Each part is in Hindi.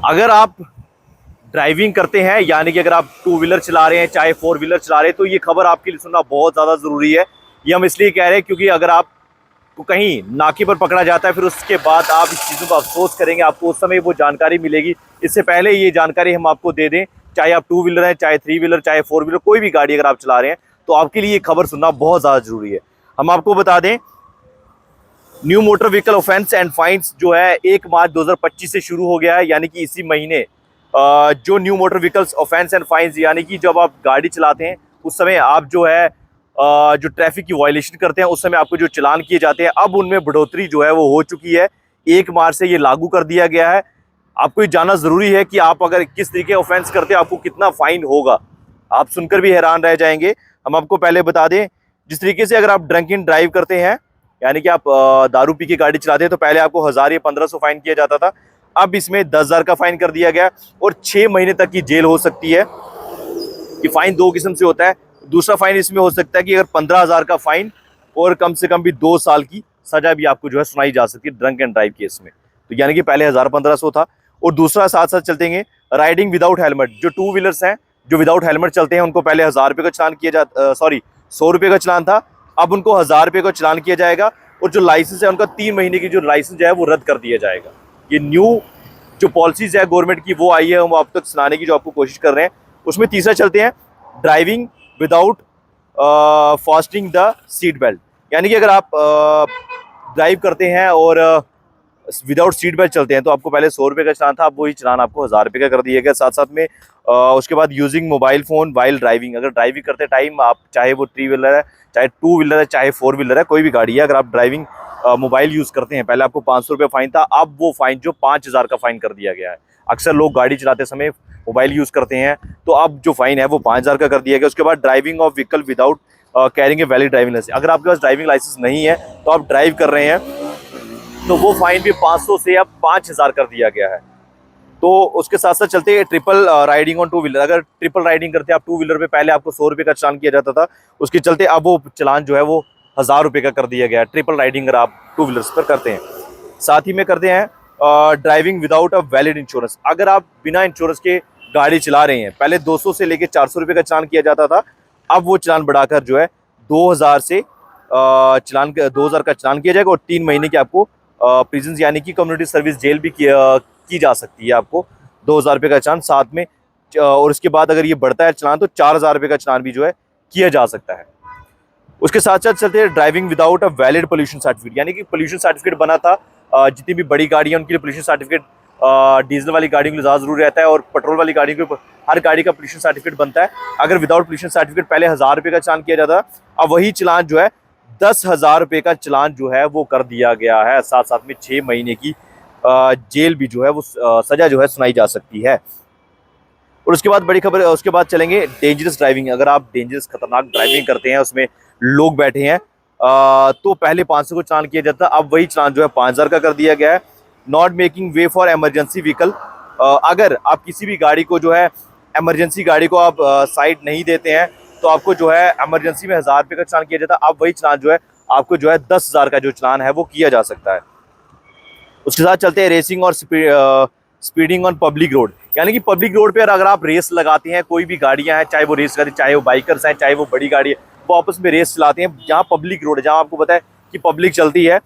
अगर आप ड्राइविंग करते हैं, यानी कि अगर आप टू व्हीलर चला रहे हैं चाहे फोर व्हीलर चला रहे हैं, तो ये खबर आपके लिए सुनना बहुत ज़्यादा ज़रूरी है। ये हम इसलिए कह रहे हैं क्योंकि अगर आप को कहीं नाके पर पकड़ा जाता है, फिर उसके बाद आप इस चीज़ों का अफसोस करेंगे, आपको उस समय वो जानकारी मिलेगी। इससे पहले ये जानकारी हम आपको दे दें, चाहे आप टू व्हीलर हैं, चाहे थ्री व्हीलर, चाहे फोर व्हीलर, कोई भी गाड़ी अगर आप चला रहे हैं, तो आपके लिए ये खबर सुनना बहुत ज़्यादा ज़रूरी है। हम आपको बता दें, new motor vehicle offence and fines जो है 1 मार्च 2025 से शुरू हो गया है, यानी कि इसी महीने जो new motor vehicles offence and fines, यानी कि जब आप गाड़ी चलाते हैं उस समय आप जो है जो ट्रैफिक की वायलेशन करते हैं, उस समय आपको जो चालान किए जाते हैं, अब उनमें बढ़ोतरी जो है वो हो चुकी है। 1 मार्च से ये लागू कर दिया गया है। आपको ये जानना ज़रूरी है कि आप अगर किस तरीके ऑफेंस करते हैं आपको कितना फ़ाइन होगा। आप सुनकर भी हैरान रह जाएंगे। हम आपको पहले बता दें, जिस तरीके से अगर आप ड्रंक एंड ड्राइव करते हैं, यानी कि आप दारू पी के गाड़ी चलाते हैं, तो पहले आपको 1000 या 1500 फाइन किया जाता था। अब इसमें 10,000 का फाइन कर दिया गया और 6 महीने तक की जेल हो सकती है। कि फाइन 2 किस्म से होता है। दूसरा फाइन इसमें हो सकता है कि अगर 15,000 का फाइन और कम से कम भी 2 साल की सजा भी आपको जो है सुनाई जा सकती है ड्रंक एंड ड्राइव केस में। तो यानी कि पहले 1000-1500 था। और दूसरा साथ साथ चलते हैं राइडिंग विदाउट हेलमेट। जो टू व्हीलर्स हैं जो विदाउट हेलमेट चलते हैं, उनको पहले 1000 रुपये का चालान किया जाता, सॉरी 100 रुपये का चालान था, अब उनको 1000 रुपये का चालान किया जाएगा। और जो लाइसेंस है उनका 3 महीने की जो लाइसेंस है वो रद्द कर दिया जाएगा। ये न्यू जो पॉलिसीज है गवर्नमेंट की वो आई है, हम आप तक सुनाने की जो आपको कोशिश कर रहे हैं। उसमें तीसरा चलते हैं driving without fasting the seat belt. यानी कि अगर आप ड्राइव करते हैं और विदाउट सीट बेल्ट चलते हैं, तो आपको पहले 100 रुपये का चालान था, अब वही चालान आपको 1000 रुपये का कर दिया गया। साथ साथ में उसके बाद using mobile phone while driving. अगर ड्राइविंग करते टाइम आप, चाहे वो थ्री व्हीलर है, चाहे टू व्हीलर है, चाहे फोर व्हीलर है, कोई भी गाड़ी है, अगर आप ड्राइविंग मोबाइल यूज़ करते हैं, पहले आपको 500 रुपये फाइन था, अब वो फाइन जो 5000 का फाइन कर दिया गया है। अक्सर लोग गाड़ी चलाते समय मोबाइल यूज़ करते हैं, तो अब जो फाइन है वो 5000 का कर दिया गया। उसके बाद driving of vehicle without carrying a valid driving licence. अगर आपके पास ड्राइविंग लाइसेंस नहीं है तो आप ड्राइव कर रहे हैं, तो वो फाइन भी 500 से अब 5000 कर दिया गया है। तो उसके साथ साथ चलते हैं triple riding on two wheeler. अगर ट्रिपल राइडिंग करते हैं आप टू व्हीलर पे, पहले आपको 100 रुपये का चालान किया जाता था, उसके चलते अब वो चालान जो है वो 1000 रुपये का कर दिया गया है, ट्रिपल राइडिंग अगर आप टू व्हीलर्स पर करते हैं। साथ ही में करते हैं driving without a valid insurance. अगर आप बिना इंश्योरेंस के गाड़ी चला रहे हैं, पहले 200 से लेकर 400 रुपये का चालान किया जाता था, अब वो चालान बढ़ाकर जो है 2000 से 2000 का चालान किया जाएगा और 3 महीने की आपको प्रिजन यानी कि कम्युनिटी सर्विस जेल भी की जा सकती है आपको 2000 रुपये का चालान साथ में। और उसके बाद अगर ये बढ़ता है चालान, तो 4000 रुपये का चालान भी जो है किया जा सकता है। उसके साथ साथ चलते हैं driving without a valid pollution certificate. यानी कि पोल्यूशन सर्टिफिकेट बना था, जितनी भी बड़ी गाड़ी है उनके लिए पोल्यूशन सर्टिफिकेट डीजल वाली गाड़ियों के लिए ज़्यादा जरूरी रहता है, और पेट्रोल वाली गाड़ियों के हर गाड़ी का पोल्यूशन सर्टिफिकेट बनता है। अगर विदाउट पोल्यूशन सर्टिफिकेट पहले 1000 रुपये का चालान किया जाता, अब वही चालान जो है 10,000 रुपये का चालान जो है वो कर दिया गया है। साथ साथ में 6 महीने की जेल भी जो है वो सजा जो है सुनाई जा सकती है। और उसके बाद बड़ी खबर, उसके बाद चलेंगे डेंजरस ड्राइविंग। अगर आप डेंजरस खतरनाक ड्राइविंग करते हैं, उसमें लोग बैठे हैं, तो पहले 500 को चालान किया जाता, अब वही चालान जो है 5000 का कर दिया गया है। Not making way for emergency vehicle. अगर आप किसी भी गाड़ी को जो है एमरजेंसी गाड़ी को आप साइड नहीं देते हैं, तो आपको जो है एमरजेंसी में 1000 रुपये का चालान किया जाता है, अब वही चालान जो है आपको जो है 10,000 का जो चालान है वो किया जा सकता है। उसके साथ चलते हैं रेसिंग और स्पीडिंग ऑन पब्लिक रोड। यानी कि पब्लिक रोड पर अगर आप रेस लगाते हैं, कोई भी गाड़ियां हैं, चाहे वो रेस गाड़ी, चाहे वो बाइकर्स हैं, चाहे वो बड़ी गाड़ी है, वो आपस में रेस चलाते हैं, जहाँ पब्लिक रोड है, जहाँ आपको पता है कि पब्लिक चलती है,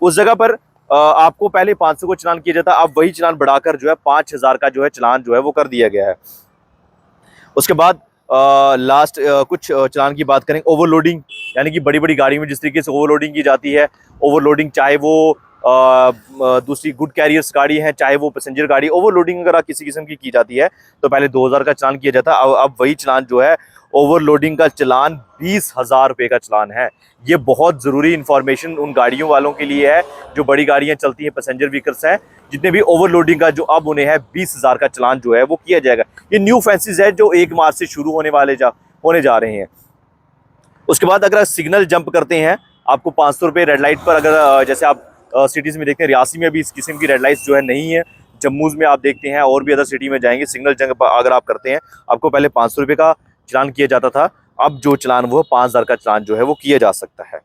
उस जगह पर आपको पहले 500 को चालान किया जाता, अब वही चालान बढ़ाकर जो है 5000 का जो है चालान जो है वो कर दिया गया है। उसके बाद लास्ट कुछ चालान की बात करें, ओवरलोडिंग। यानी कि बड़ी बड़ी गाड़ी में जिस तरीके से ओवरलोडिंग की जाती है, ओवरलोडिंग चाहे वो दूसरी गुड कैरियर्स गाड़ी है, चाहे वो पैसेंजर गाड़ी, ओवरलोडिंग अगर किसी किस्म की जाती है तो पहले 2000 का चालान किया जाता, अब वही चालान जो है ओवरलोडिंग का चालान 20,000 रुपये का चालान है। ये बहुत ज़रूरी इन्फॉर्मेशन उन गाड़ियों वालों के लिए है जो बड़ी गाड़ियां चलती हैं, पैसेंजर व्हीकल्स हैं, जितने भी ओवरलोडिंग का जो अब उन्हें है 20,000 का चालान जो है वो किया जाएगा। ये न्यू फैंसीज है जो 1 मार्च से शुरू होने जा रहे हैं। उसके बाद अगर सिग्नल जंप करते हैं, आपको 500 रुपये रेड लाइट पर, अगर जैसे आप सिटीज़ में देखते हैं, रियासी में भी इस किस्म की रेड लाइट्स जो है नहीं है, जम्मूज़ में आप देखते हैं, और भी अदर सिटी में जाएंगे, सिग्नल जंप अगर आप करते हैं, आपको पहले 500 रुपये का चालान किया जाता था, अब जो चालान वो 5000 का चालान जो है वो किया जा सकता है।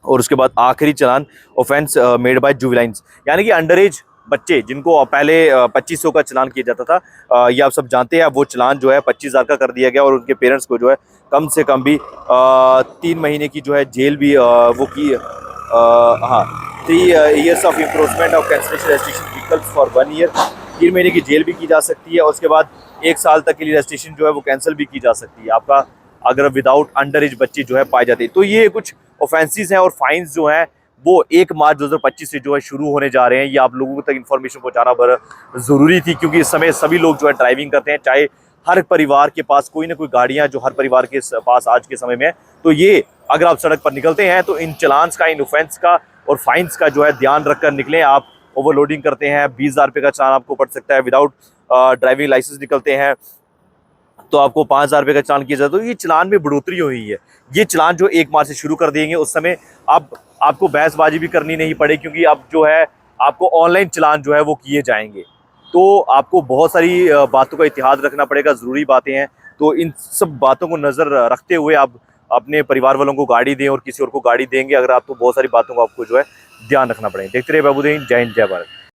और उसके बाद आखिरी चालान ऑफेंस मेड बाय जुवेनाइल्स। यानी कि अंडर एज बच्चे जिनको पहले 2500 का चालान किया जाता था, ये आप सब जानते हैं, अब वो चालान जो है 25,000 का कर दिया गया और उनके पेरेंट्स को जो है कम से कम भी 3 महीने की जो है जेल भी वो की, हाँ, 3 years of impoundment of cancellation registration vehicles for 1 year, 3 महीने की जेल भी की जा सकती है और उसके बाद 1 साल तक के लिए रजिस्ट्रेशन जो है वो कैंसिल भी की जा सकती है आपका, अगर विदाउट अंडर एज बच्चे जो है पाए जाते हैं। तो ये कुछ ऑफेंसेस हैं और फाइन्स जो हैं वो 1 मार्च 2025 से जो है शुरू होने जा रहे हैं। ये आप लोगों तक इन्फॉर्मेशन पहुंचाना बड़ा ज़रूरी थी, क्योंकि इस समय सभी लोग जो है ड्राइविंग करते हैं, चाहे हर परिवार के पास कोई ना कोई गाड़ियां जो हर परिवार के पास आज के समय में है। तो ये अगर आप सड़क पर निकलते हैं तो इन चलान्स का, इन ऑफेंस का और फाइन्स का जो है ध्यान रखकर निकलें। आप ओवरलोडिंग करते हैं 20,000 रुपये का चालान आपको पड़ सकता है, विदाउट ड्राइविंग लाइसेंस निकलते हैं तो आपको 5,000 रुपये का चालान किया जाता है। तो ये चालान में बढ़ोतरी हुई है। ये चालान जो 1 मार्च से शुरू कर देंगे, उस समय अब आपको बहसबाजी भी करनी नहीं पड़े, क्योंकि अब जो है आपको ऑनलाइन चालान जो है वो किए जाएंगे। तो आपको बहुत सारी बातों का इतिहाद रखना पड़ेगा, ज़रूरी बातें हैं। तो इन सब बातों को नज़र रखते हुए आप अपने परिवार वालों को गाड़ी दें और किसी और को गाड़ी देंगे अगर आप, तो बहुत सारी बातों को आपको जो है ध्यान रखना पड़ेगा। देखते रहिए बाबूदीन। जय हिंद, जय भारत।